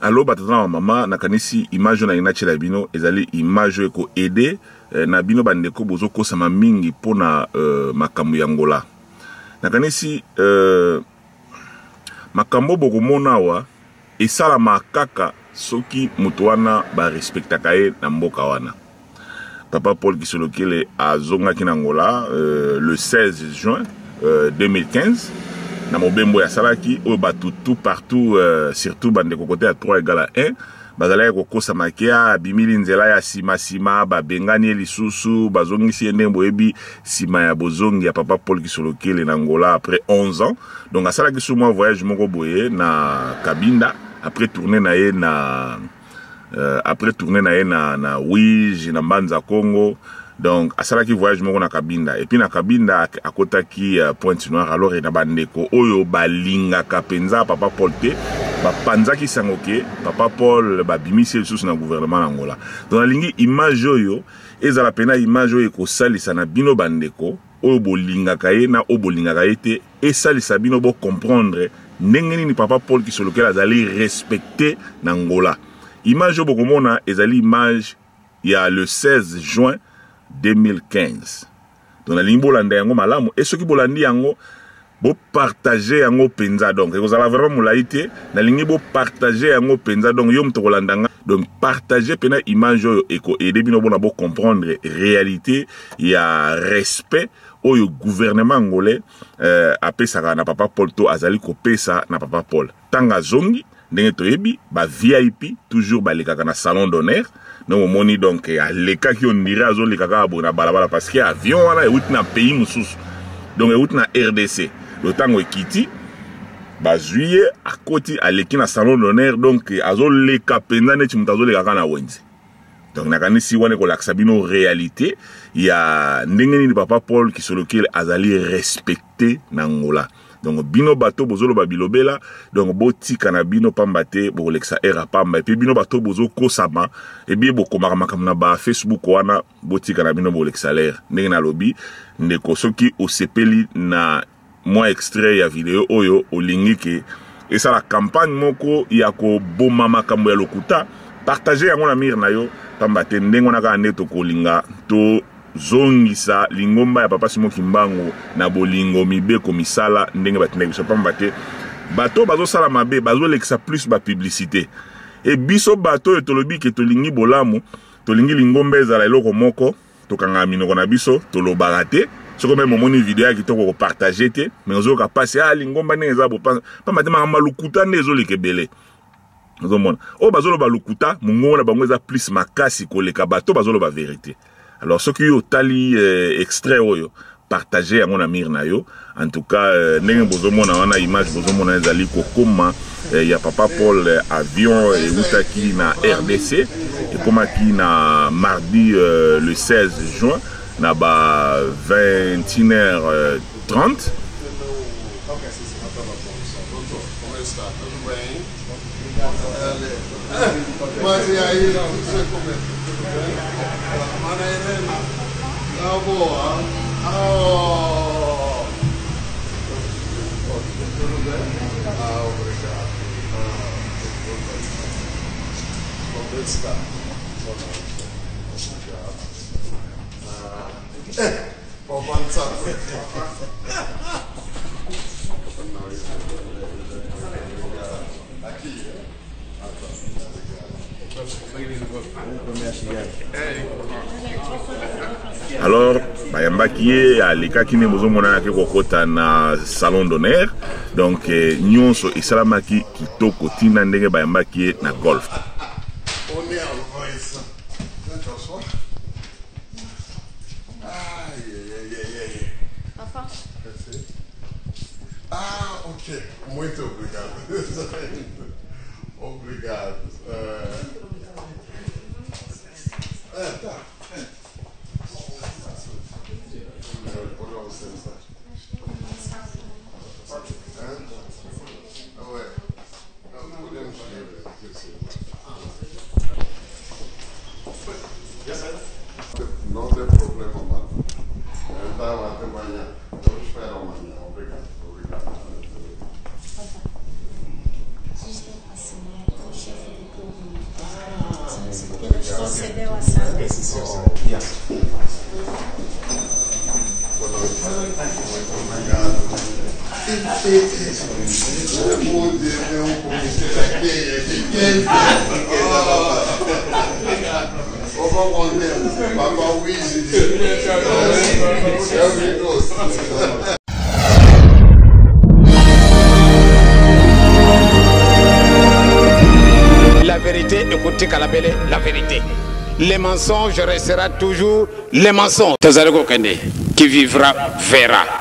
Allo batata mama nakanisi image na ina chela bino ezali image ko aider na bino bandeko bozo kosama mingi pona makambo ya Angola. Nakanisi makambo bokomona wa esala makaka soki mutu wana ba respectaka ye na mboka wana. Papa Paul Kisolokele azongaki na Angola le 16 juin 2015 na mobembo ya salaki o batu tout partout surtout bande côté à 3 égale à 1 bazala ko kosa makia bimili nzela ya sima ba bengani lisusu bazongisi endembo ebi sima ya bozongi ya Papa Paul Kisolokele na Angola après 11 ans. Donc asalaki sous moi voyage moko boye na Cabinda après tourner na ye na na Ouija na Mbanza Congo. Donc asalaki voyage moko na Cabinda et puis na Cabinda akotaki Pointe-Noire alors et na bandeko oyo balinga kapenza Papa Paul te ba panzaki sangoke Papa Paul ba bimisi sous na gouvernement na Angola. Donc alingi image oyo ezala pena image oyo ko salisa na bino bandeko oyo bolinga kaye na oyo bolinga kaye te et salisa bino bo comprendre ndenge ni Papa Paul Kisolokele azali respecté na Angola. Image oyo bokomona ezali image ya le 16 juin 2015. Donc la ligne bolanda yango malamu et ceux qui bolandi yango bo partager yango penza donc vous allez vraiment moulaité na ligne bo partager yango penza donc yom to kolandanga donc partager pena image oyo eko aider bino bona bo comprendre réalité ya respect oyo gouvernement angolais apesaka na Papa Paul to azali ko pesa na Papa Paul tanga zongi ndenge toyebi ba VIP toujours ba lekaka na salon d'honneur. Non moni donc les cas qui ont dirait azo les kaka abona balabala parce que avion wana est na pays mususu donc est na RDC le temps ekiti ba juillet à côté à l'équipe na salon d'honneur donc azo les kapenza net mutazo les kaka na wenzi donc nakani si wana ko laksabino réalité il y a ndenge ni Papa Paul Kisolokele azali respecté na Angola. Donc bino bato bozolo babilobela donc botika na bino pambate bo leksa era pamba et puis bino bato bozo kosama et bien bokomaka makambo na ba Facebook wana botika na bino bo leksa l'air ndenge na lobi ndeko soki osepeli na moi extrait ya vidéo oyo olingi ke et ça la campagne moko ya ko boma makambo ya lokuta partager yango na mir na yo pambate ndenge na ka neto kolinga to zongisa lingomba ya Papa Simon Kimbangu na bolingo mibeko misala ndenge batinga biso pambate bato bazo sala mabe bazo lekisa plus ba publicité et biso bato etolobi ke tolingi bolamu tolingi lingomba ezala eloko moko tokanga minoko na biso tolobaka te soko même moni vidéo ya kitoko ko partager te mais ozo ka passer lingomba ndenge za bo pambate mama lukuta ndezo lekebele ozomona o bazolo ba lukuta mungo na bango eza plus makasi koleka bato bazolo ba vérité. Alors, ceux qui ont tali extrait oyo, partagez à mon ami Nayo. En tout cas, n'ayez besoin wana image, besoin ezali kokoma. Il y a Papa Paul avion et outaki na RDC et comme qui na mardi le 16 juin na ba 21h30. Alors, bayambaki à l'écart qui n'est pas mon kokota na salon d'honneur. Donc, nyonso isalamaki kitoko tina ndenge bayambaki na golf. Ah, ok. Muito obrigado. Obrigado. Tá. Não tem problema, mano. Então, até amanhã. Eu espero amanhã. Obrigado. Obrigado. Juste un chefe procéder à sa décision. La vérité, écoutez Kalabele, la vérité. Les mensonges restera toujours les mensonges. Tazareko Kende, qui vivra verra.